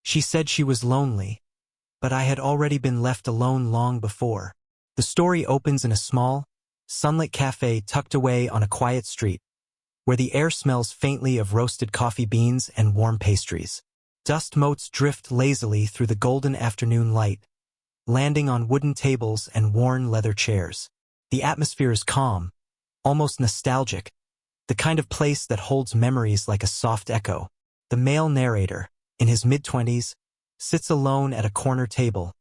She said she was lonely, but I had already been left alone long before. The story opens in a small, sunlit cafe tucked away on a quiet street, where the air smells faintly of roasted coffee beans and warm pastries. Dust motes drift lazily through the golden afternoon light, landing on wooden tables and worn leather chairs. The atmosphere is calm, almost nostalgic, the kind of place that holds memories like a soft echo. The male narrator, in his mid-twenties, sits alone at a corner table,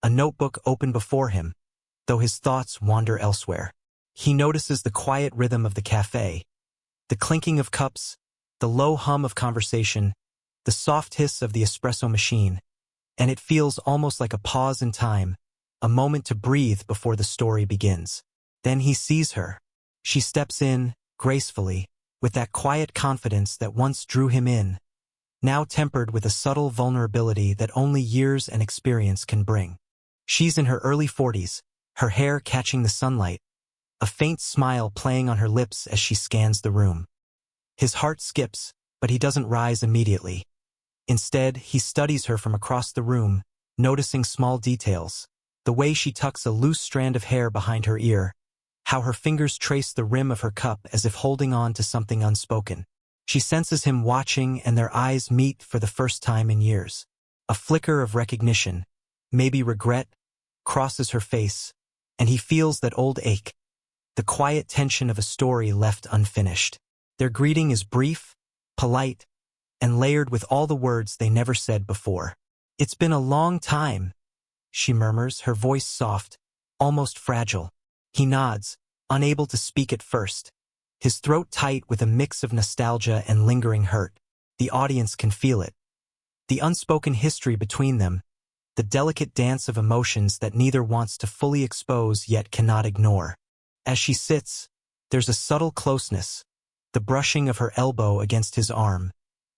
a notebook open before him, though his thoughts wander elsewhere. He notices the quiet rhythm of the cafe, the clinking of cups, the low hum of conversation, the soft hiss of the espresso machine, and it feels almost like a pause in time, a moment to breathe before the story begins. Then he sees her. She steps in, gracefully, with that quiet confidence that once drew him in, now tempered with a subtle vulnerability that only years and experience can bring. She's in her early 40s, her hair catching the sunlight, a faint smile playing on her lips as she scans the room. His heart skips, but he doesn't rise immediately. Instead, he studies her from across the room, noticing small details, the way she tucks a loose strand of hair behind her ear, how her fingers trace the rim of her cup as if holding on to something unspoken. She senses him watching, and their eyes meet for the first time in years. A flicker of recognition, maybe regret, crosses her face, and he feels that old ache, the quiet tension of a story left unfinished. Their greeting is brief, polite, and layered with all the words they never said before. "It's been a long time," she murmurs, her voice soft, almost fragile. He nods, unable to speak at first, his throat tight with a mix of nostalgia and lingering hurt. The audience can feel it. The unspoken history between them, the delicate dance of emotions that neither wants to fully expose yet cannot ignore. As she sits, there's a subtle closeness, the brushing of her elbow against his arm,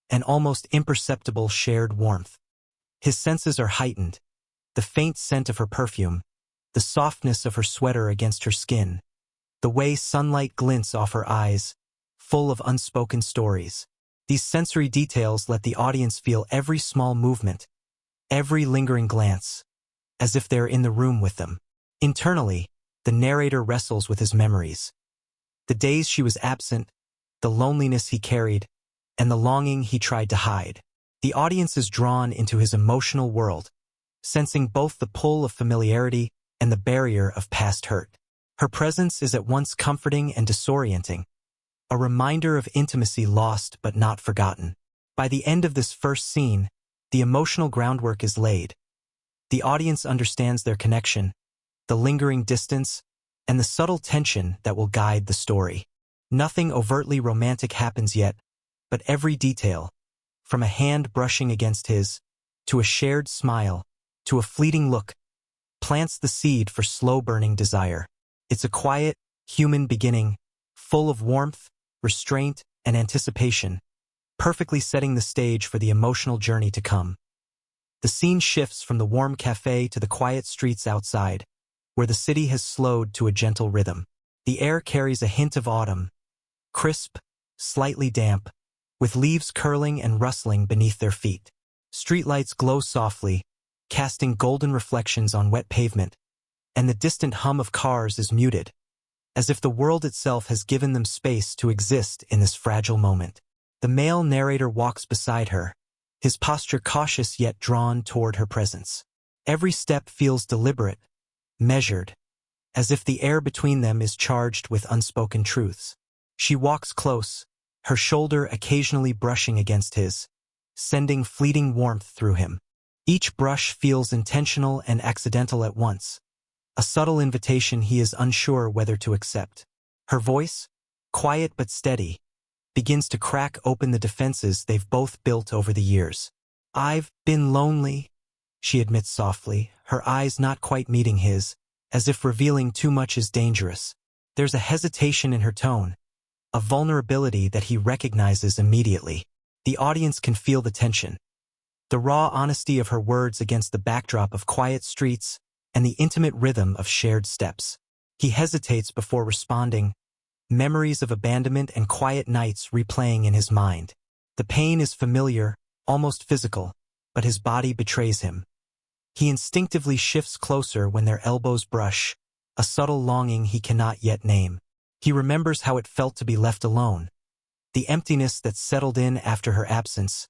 an almost imperceptible shared warmth. His senses are heightened, the faint scent of her perfume, the softness of her sweater against her skin, the way sunlight glints off her eyes, full of unspoken stories. These sensory details let the audience feel every small movement, every lingering glance, as if they're in the room with them. Internally, the narrator wrestles with his memories. The days she was absent, the loneliness he carried, and the longing he tried to hide. The audience is drawn into his emotional world, sensing both the pull of familiarity and the barrier of past hurt. Her presence is at once comforting and disorienting, a reminder of intimacy lost but not forgotten. By the end of this first scene, the emotional groundwork is laid. The audience understands their connection, the lingering distance, and the subtle tension that will guide the story. Nothing overtly romantic happens yet, but every detail, from a hand brushing against his, to a shared smile, to a fleeting look, plants the seed for slow-burning desire. It's a quiet, human beginning, full of warmth, restraint, and anticipation, perfectly setting the stage for the emotional journey to come. The scene shifts from the warm cafe to the quiet streets outside, where the city has slowed to a gentle rhythm. The air carries a hint of autumn, crisp, slightly damp, with leaves curling and rustling beneath their feet. Streetlights glow softly, casting golden reflections on wet pavement, and the distant hum of cars is muted, as if the world itself has given them space to exist in this fragile moment. The male narrator walks beside her, his posture cautious yet drawn toward her presence. Every step feels deliberate, measured, as if the air between them is charged with unspoken truths. She walks close, her shoulder occasionally brushing against his, sending fleeting warmth through him. Each brush feels intentional and accidental at once, a subtle invitation he is unsure whether to accept. Her voice, quiet but steady, begins to crack open the defenses they've both built over the years. "I've been lonely," she admits softly, her eyes not quite meeting his, as if revealing too much is dangerous. There's a hesitation in her tone, a vulnerability that he recognizes immediately. The audience can feel the tension, the raw honesty of her words against the backdrop of quiet streets and the intimate rhythm of shared steps. He hesitates before responding, memories of abandonment and quiet nights replaying in his mind. The pain is familiar, almost physical, but his body betrays him. He instinctively shifts closer when their elbows brush, a subtle longing he cannot yet name. He remembers how it felt to be left alone, the emptiness that settled in after her absence,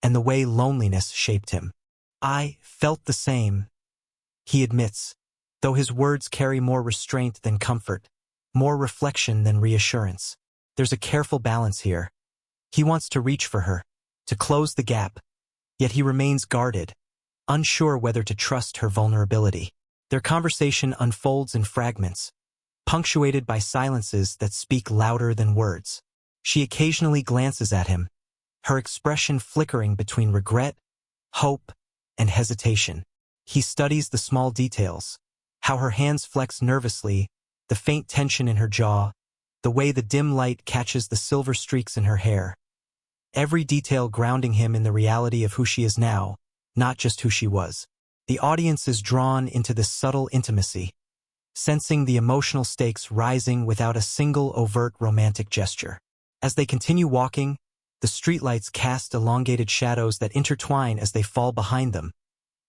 and the way loneliness shaped him. "I felt the same," he admits, though his words carry more restraint than comfort, more reflection than reassurance. There's a careful balance here. He wants to reach for her, to close the gap, yet he remains guarded, unsure whether to trust her vulnerability. Their conversation unfolds in fragments, punctuated by silences that speak louder than words. She occasionally glances at him, her expression flickering between regret, hope, and hesitation. He studies the small details, how her hands flex nervously, the faint tension in her jaw, the way the dim light catches the silver streaks in her hair. Every detail grounding him in the reality of who she is now, not just who she was. The audience is drawn into this subtle intimacy, sensing the emotional stakes rising without a single overt romantic gesture. As they continue walking, the streetlights cast elongated shadows that intertwine as they fall behind them,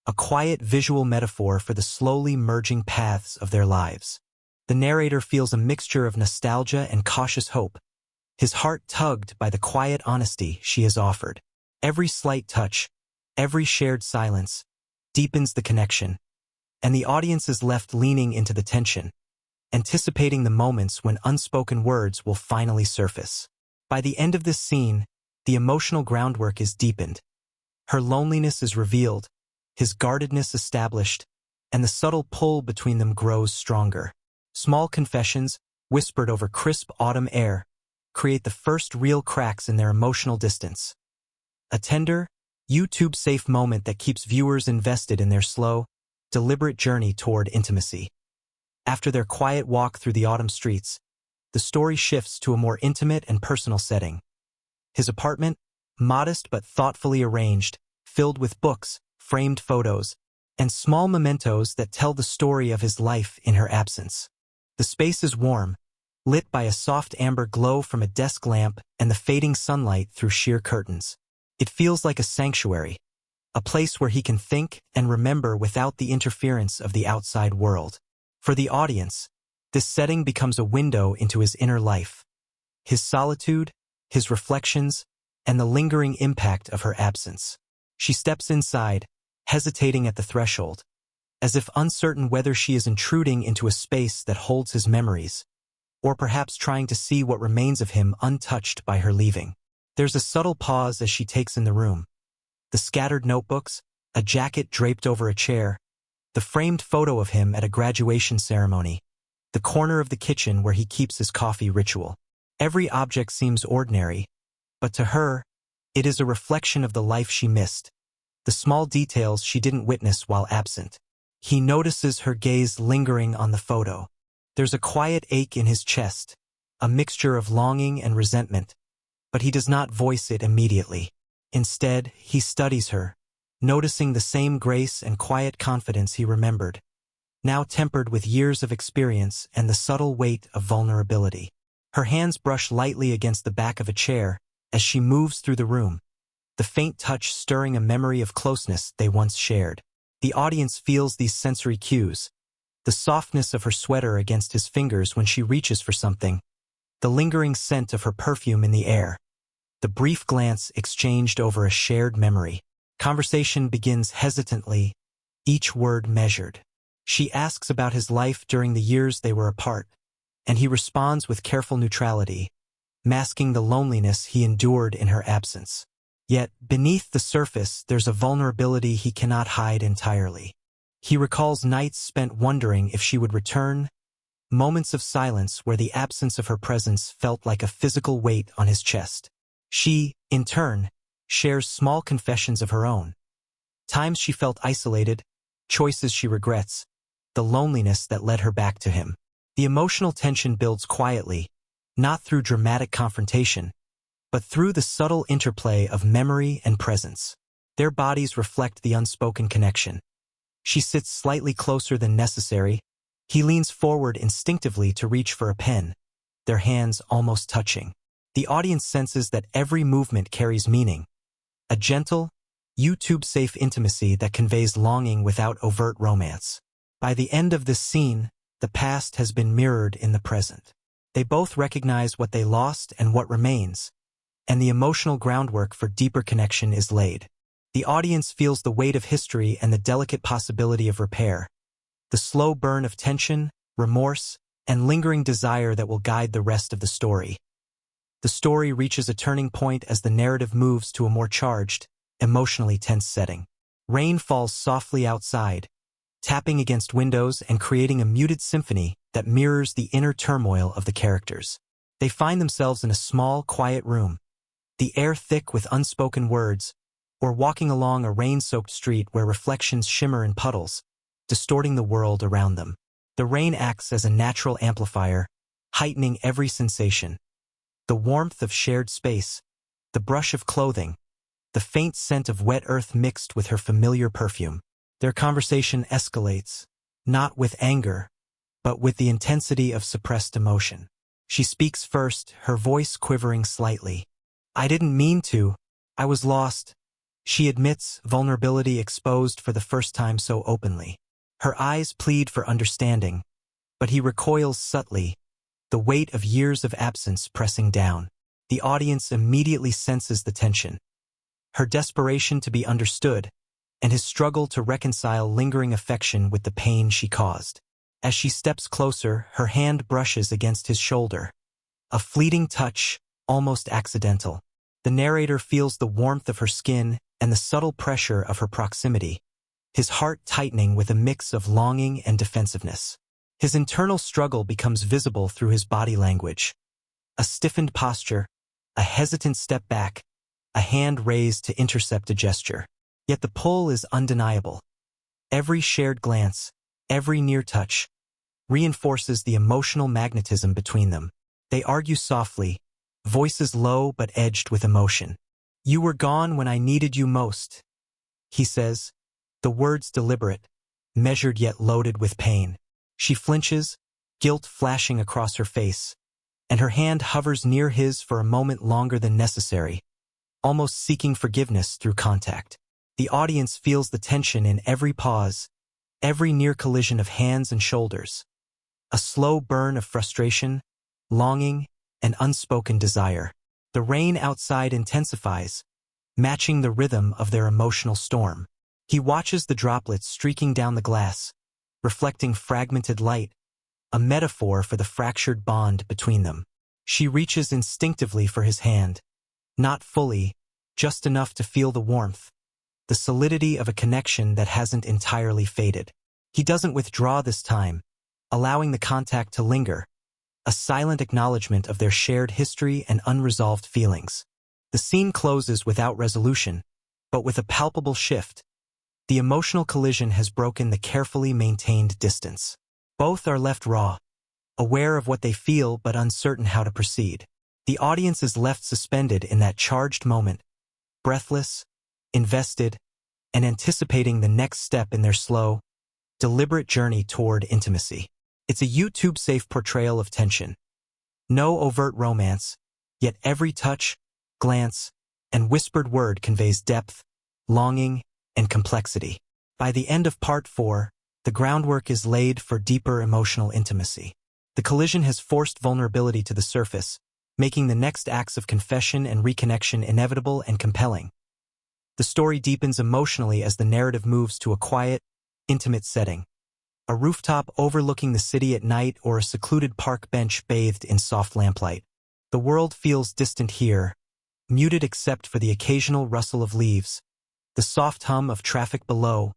a quiet visual metaphor for the slowly merging paths of their lives. The narrator feels a mixture of nostalgia and cautious hope, his heart tugged by the quiet honesty she has offered. Every slight touch, every shared silence, deepens the connection, and the audience is left leaning into the tension, anticipating the moments when unspoken words will finally surface. By the end of this scene, the emotional groundwork is deepened. Her loneliness is revealed, his guardedness established, and the subtle pull between them grows stronger. Small confessions, whispered over crisp autumn air, create the first real cracks in their emotional distance. A tender, YouTube-safe moment that keeps viewers invested in their slow, deliberate journey toward intimacy. After their quiet walk through the autumn streets, the story shifts to a more intimate and personal setting. His apartment, modest but thoughtfully arranged, filled with books, framed photos, and small mementos that tell the story of his life in her absence. The space is warm, lit by a soft amber glow from a desk lamp and the fading sunlight through sheer curtains. It feels like a sanctuary, a place where he can think and remember without the interference of the outside world. For the audience, this setting becomes a window into his inner life, his solitude, his reflections, and the lingering impact of her absence. She steps inside, hesitating at the threshold, as if uncertain whether she is intruding into a space that holds his memories, or perhaps trying to see what remains of him untouched by her leaving. There's a subtle pause as she takes in the room. The scattered notebooks, a jacket draped over a chair, the framed photo of him at a graduation ceremony, the corner of the kitchen where he keeps his coffee ritual. Every object seems ordinary, but to her, it is a reflection of the life she missed, the small details she didn't witness while absent. He notices her gaze lingering on the photo. There's a quiet ache in his chest, a mixture of longing and resentment, but he does not voice it immediately. Instead, he studies her, noticing the same grace and quiet confidence he remembered, now tempered with years of experience and the subtle weight of vulnerability. Her hands brush lightly against the back of a chair as she moves through the room, the faint touch stirring a memory of closeness they once shared. The audience feels these sensory cues, the softness of her sweater against his fingers when she reaches for something, the lingering scent of her perfume in the air, the brief glance exchanged over a shared memory. Conversation begins hesitantly, each word measured. She asks about his life during the years they were apart, and he responds with careful neutrality, masking the loneliness he endured in her absence. Yet, beneath the surface, there's a vulnerability he cannot hide entirely. He recalls nights spent wondering if she would return, moments of silence where the absence of her presence felt like a physical weight on his chest. She, in turn, shares small confessions of her own. Times she felt isolated, choices she regrets, the loneliness that led her back to him. The emotional tension builds quietly, not through dramatic confrontation, but through the subtle interplay of memory and presence. Their bodies reflect the unspoken connection. She sits slightly closer than necessary. He leans forward instinctively to reach for a pen, their hands almost touching. The audience senses that every movement carries meaning, a gentle, YouTube-safe intimacy that conveys longing without overt romance. By the end of this scene, the past has been mirrored in the present. They both recognize what they lost and what remains, and the emotional groundwork for deeper connection is laid. The audience feels the weight of history and the delicate possibility of repair, the slow burn of tension, remorse, and lingering desire that will guide the rest of the story. The story reaches a turning point as the narrative moves to a more charged, emotionally tense setting. Rain falls softly outside, tapping against windows and creating a muted symphony that mirrors the inner turmoil of the characters. They find themselves in a small, quiet room, the air thick with unspoken words, or walking along a rain-soaked street where reflections shimmer in puddles, distorting the world around them. The rain acts as a natural amplifier, heightening every sensation. The warmth of shared space, the brush of clothing, the faint scent of wet earth mixed with her familiar perfume. Their conversation escalates, not with anger, but with the intensity of suppressed emotion. She speaks first, her voice quivering slightly. "I didn't mean to. I was lost," she admits, vulnerability exposed for the first time so openly. Her eyes plead for understanding, but he recoils subtly, the weight of years of absence pressing down. The audience immediately senses the tension, her desperation to be understood, and his struggle to reconcile lingering affection with the pain she caused. As she steps closer, her hand brushes against his shoulder. A fleeting touch, almost accidental. The narrator feels the warmth of her skin and the subtle pressure of her proximity, his heart tightening with a mix of longing and defensiveness. His internal struggle becomes visible through his body language. A stiffened posture, a hesitant step back, a hand raised to intercept a gesture. Yet the pull is undeniable. Every shared glance, every near touch, reinforces the emotional magnetism between them. They argue softly, voices low but edged with emotion. "You were gone when I needed you most," he says, the words deliberate, measured yet loaded with pain. She flinches, guilt flashing across her face, and her hand hovers near his for a moment longer than necessary, almost seeking forgiveness through contact. The audience feels the tension in every pause, every near collision of hands and shoulders. A slow burn of frustration, longing, and unspoken desire. The rain outside intensifies, matching the rhythm of their emotional storm. He watches the droplets streaking down the glass, reflecting fragmented light, a metaphor for the fractured bond between them. She reaches instinctively for his hand, not fully, just enough to feel the warmth, the solidity of a connection that hasn't entirely faded. He doesn't withdraw this time, allowing the contact to linger, a silent acknowledgement of their shared history and unresolved feelings. The scene closes without resolution, but with a palpable shift. The emotional collision has broken the carefully maintained distance. Both are left raw, aware of what they feel but uncertain how to proceed. The audience is left suspended in that charged moment, breathless, invested, and anticipating the next step in their slow, deliberate journey toward intimacy. It's a YouTube-safe portrayal of tension. No overt romance, yet every touch, glance, and whispered word conveys depth, longing, and complexity. By the end of Part 4, the groundwork is laid for deeper emotional intimacy. The collision has forced vulnerability to the surface, making the next acts of confession and reconnection inevitable and compelling. The story deepens emotionally as the narrative moves to a quiet, intimate setting. A rooftop overlooking the city at night or a secluded park bench bathed in soft lamplight. The world feels distant here, muted except for the occasional rustle of leaves, the soft hum of traffic below,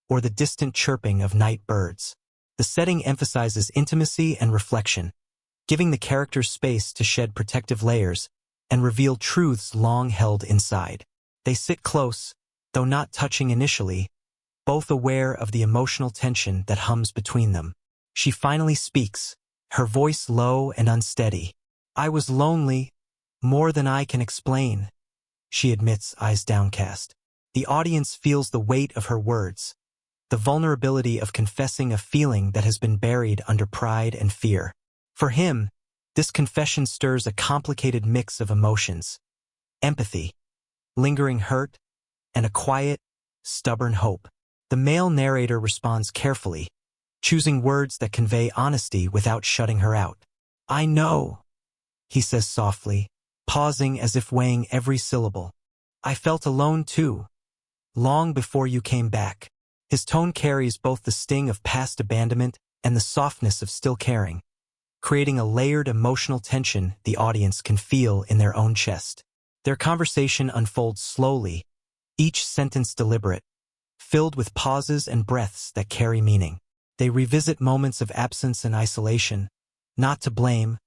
or the distant chirping of night birds. The setting emphasizes intimacy and reflection, giving the characters space to shed protective layers and reveal truths long held inside. They sit close, though not touching initially, both aware of the emotional tension that hums between them. She finally speaks, her voice low and unsteady. "I was lonely, more than I can explain," she admits, eyes downcast. The audience feels the weight of her words, the vulnerability of confessing a feeling that has been buried under pride and fear. For him, this confession stirs a complicated mix of emotions: empathy, lingering hurt, and a quiet, stubborn hope. The male narrator responds carefully, choosing words that convey honesty without shutting her out. "I know," he says softly, pausing as if weighing every syllable. "I felt alone too, long before you came back." His tone carries both the sting of past abandonment and the softness of still caring, creating a layered emotional tension the audience can feel in their own chest. Their conversation unfolds slowly, each sentence deliberate, filled with pauses and breaths that carry meaning. They revisit moments of absence and isolation, not to blame,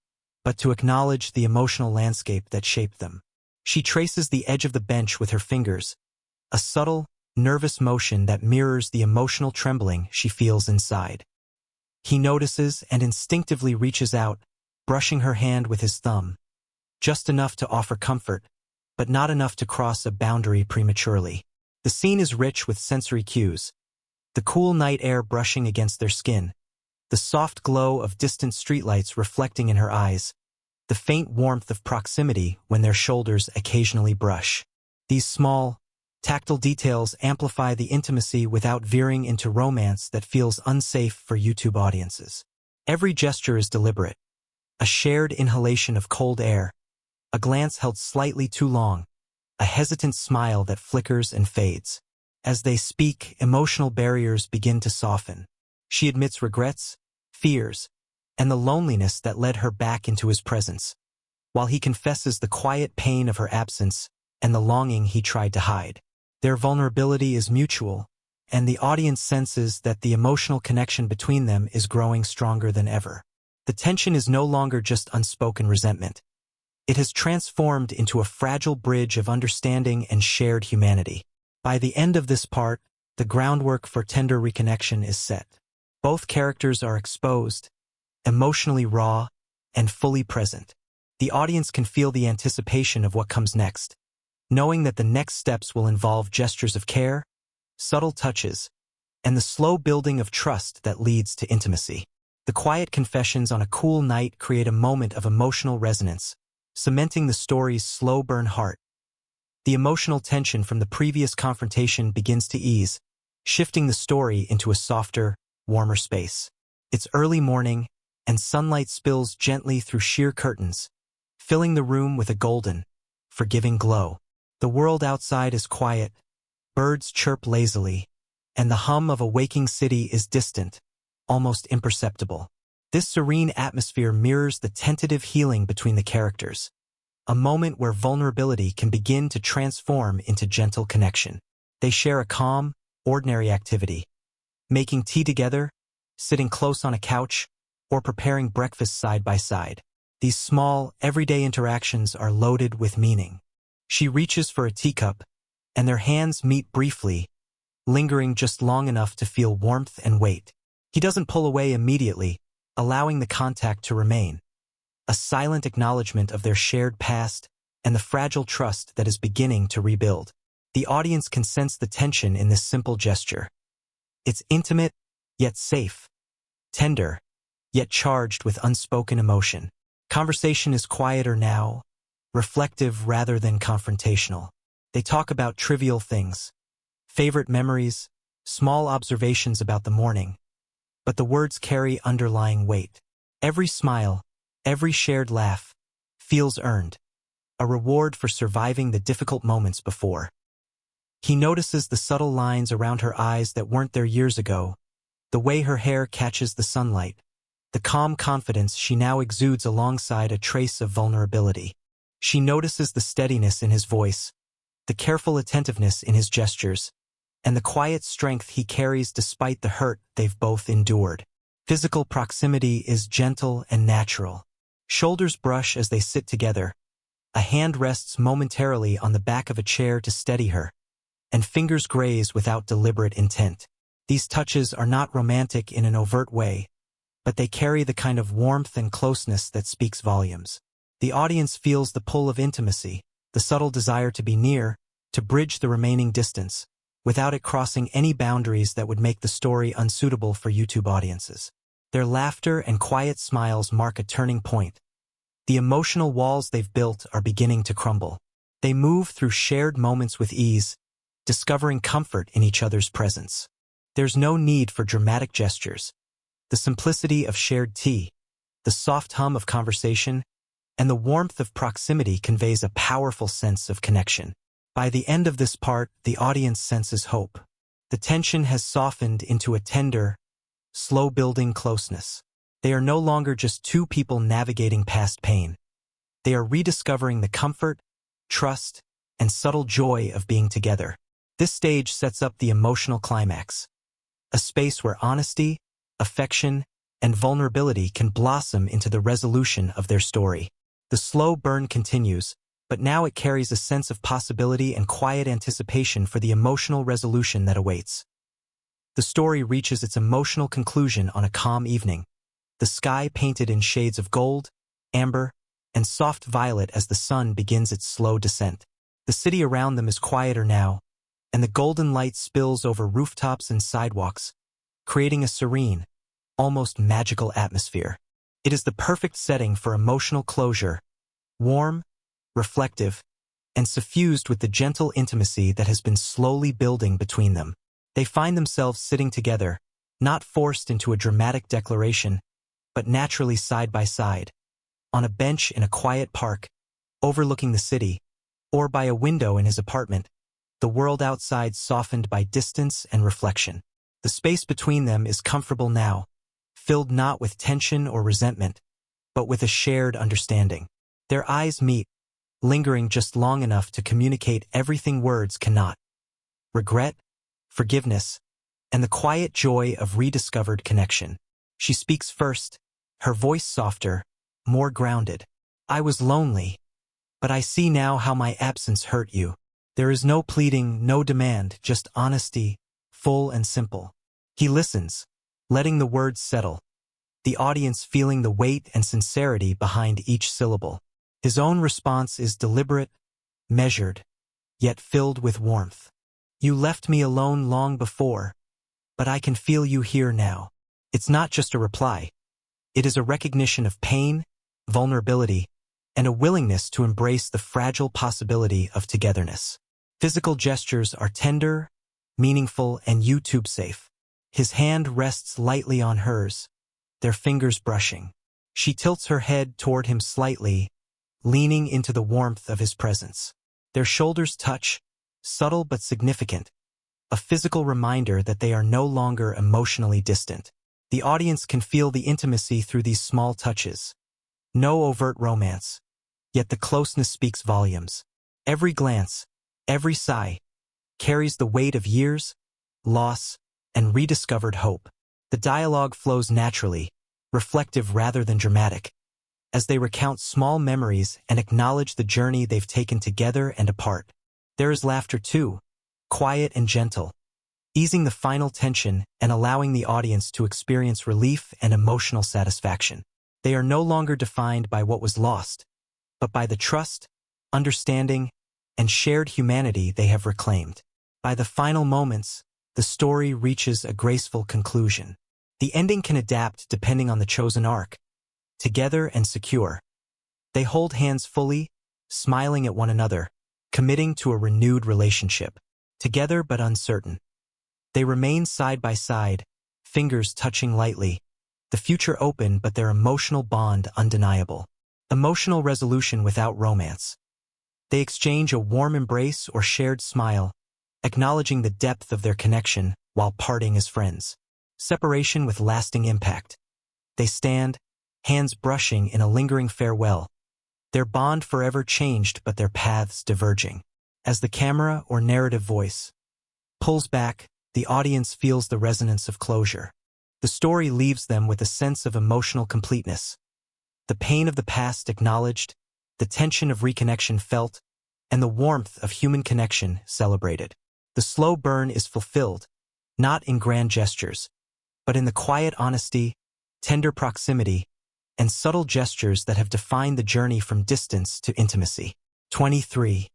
but to acknowledge the emotional landscape that shaped them. She traces the edge of the bench with her fingers, a subtle, nervous motion that mirrors the emotional trembling she feels inside. He notices and instinctively reaches out, brushing her hand with his thumb, just enough to offer comfort, but not enough to cross a boundary prematurely. The scene is rich with sensory cues, the cool night air brushing against their skin, the soft glow of distant streetlights reflecting in her eyes, the faint warmth of proximity when their shoulders occasionally brush. These small, tactile details amplify the intimacy without veering into romance that feels unsafe for YouTube audiences. Every gesture is deliberate, a shared inhalation of cold air, a glance held slightly too long, a hesitant smile that flickers and fades. As they speak, emotional barriers begin to soften. She admits regrets, fears, and the loneliness that led her back into his presence, while he confesses the quiet pain of her absence and the longing he tried to hide. Their vulnerability is mutual, and the audience senses that the emotional connection between them is growing stronger than ever. The tension is no longer just unspoken resentment. It has transformed into a fragile bridge of understanding and shared humanity. By the end of this part, the groundwork for tender reconnection is set. Both characters are exposed, emotionally raw, and fully present. The audience can feel the anticipation of what comes next, knowing that the next steps will involve gestures of care, subtle touches, and the slow building of trust that leads to intimacy. The quiet confessions on a cool night create a moment of emotional resonance, cementing the story's slow burn heart. The emotional tension from the previous confrontation begins to ease, shifting the story into a softer, warmer space. It's early morning, and sunlight spills gently through sheer curtains, filling the room with a golden, forgiving glow. The world outside is quiet, birds chirp lazily, and the hum of a waking city is distant, almost imperceptible. This serene atmosphere mirrors the tentative healing between the characters, a moment where vulnerability can begin to transform into gentle connection. They share a calm, ordinary activity, making tea together, sitting close on a couch, or preparing breakfast side by side. These small, everyday interactions are loaded with meaning. She reaches for a teacup, and their hands meet briefly, lingering just long enough to feel warmth and weight. He doesn't pull away immediately, allowing the contact to remain, a silent acknowledgement of their shared past and the fragile trust that is beginning to rebuild. The audience can sense the tension in this simple gesture. It's intimate, yet safe, tender, yet charged with unspoken emotion. Conversation is quieter now, reflective rather than confrontational. They talk about trivial things, favorite memories, small observations about the morning, but the words carry underlying weight. Every smile, every shared laugh, feels earned, a reward for surviving the difficult moments before. He notices the subtle lines around her eyes that weren't there years ago, the way her hair catches the sunlight, the calm confidence she now exudes alongside a trace of vulnerability. She notices the steadiness in his voice, the careful attentiveness in his gestures, and the quiet strength he carries despite the hurt they've both endured. Physical proximity is gentle and natural. Shoulders brush as they sit together. A hand rests momentarily on the back of a chair to steady her, and fingers graze without deliberate intent. These touches are not romantic in an overt way, but they carry the kind of warmth and closeness that speaks volumes. The audience feels the pull of intimacy, the subtle desire to be near, to bridge the remaining distance, without it crossing any boundaries that would make the story unsuitable for YouTube audiences. Their laughter and quiet smiles mark a turning point. The emotional walls they've built are beginning to crumble. They move through shared moments with ease, discovering comfort in each other's presence. There's no need for dramatic gestures. The simplicity of shared tea, the soft hum of conversation, and the warmth of proximity conveys a powerful sense of connection. By the end of this part, the audience senses hope. The tension has softened into a tender, slow-building closeness. They are no longer just two people navigating past pain. They are rediscovering the comfort, trust, and subtle joy of being together. This stage sets up the emotional climax, a space where honesty, affection, and vulnerability can blossom into the resolution of their story. The slow burn continues, but now it carries a sense of possibility and quiet anticipation for the emotional resolution that awaits. The story reaches its emotional conclusion on a calm evening, the sky painted in shades of gold, amber, and soft violet as the sun begins its slow descent. The city around them is quieter now, and the golden light spills over rooftops and sidewalks, creating a serene, almost magical atmosphere. It is the perfect setting for emotional closure, warm, reflective, and suffused with the gentle intimacy that has been slowly building between them. They find themselves sitting together, not forced into a dramatic declaration, but naturally side by side, on a bench in a quiet park, overlooking the city, or by a window in his apartment, the world outside softened by distance and reflection. The space between them is comfortable now, filled not with tension or resentment, but with a shared understanding. Their eyes meet, lingering just long enough to communicate everything words cannot: regret, forgiveness, and the quiet joy of rediscovered connection. She speaks first, her voice softer, more grounded. "I was lonely, but I see now how my absence hurt you." There is no pleading, no demand, just honesty, full and simple. He listens, letting the words settle, the audience feeling the weight and sincerity behind each syllable. His own response is deliberate, measured, yet filled with warmth. "You left me alone long before, but I can feel you here now." It's not just a reply. It is a recognition of pain, vulnerability, and a willingness to embrace the fragile possibility of togetherness. Physical gestures are tender, meaningful, and YouTube-safe. His hand rests lightly on hers, their fingers brushing. She tilts her head toward him slightly, leaning into the warmth of his presence. Their shoulders touch, subtle but significant, a physical reminder that they are no longer emotionally distant. The audience can feel the intimacy through these small touches. No overt romance, yet the closeness speaks volumes. Every glance, every sigh, carries the weight of years, loss, and rediscovered hope. The dialogue flows naturally, reflective rather than dramatic, as they recount small memories and acknowledge the journey they've taken together and apart. There is laughter too, quiet and gentle, easing the final tension and allowing the audience to experience relief and emotional satisfaction. They are no longer defined by what was lost, but by the trust, understanding, and shared humanity they have reclaimed. By the final moments, the story reaches a graceful conclusion. The ending can adapt depending on the chosen arc. Together and secure, they hold hands fully, smiling at one another, committing to a renewed relationship. Together but uncertain, they remain side by side, fingers touching lightly, the future open but their emotional bond undeniable. Emotional resolution without romance. They exchange a warm embrace or shared smile, acknowledging the depth of their connection while parting as friends. Separation with lasting impact. They stand, hands brushing in a lingering farewell, their bond forever changed but their paths diverging. As the camera or narrative voice pulls back, the audience feels the resonance of closure. The story leaves them with a sense of emotional completeness. The pain of the past acknowledged, the tension of reconnection felt, and the warmth of human connection celebrated. The slow burn is fulfilled, not in grand gestures, but in the quiet honesty, tender proximity, and subtle gestures that have defined the journey from distance to intimacy. 23.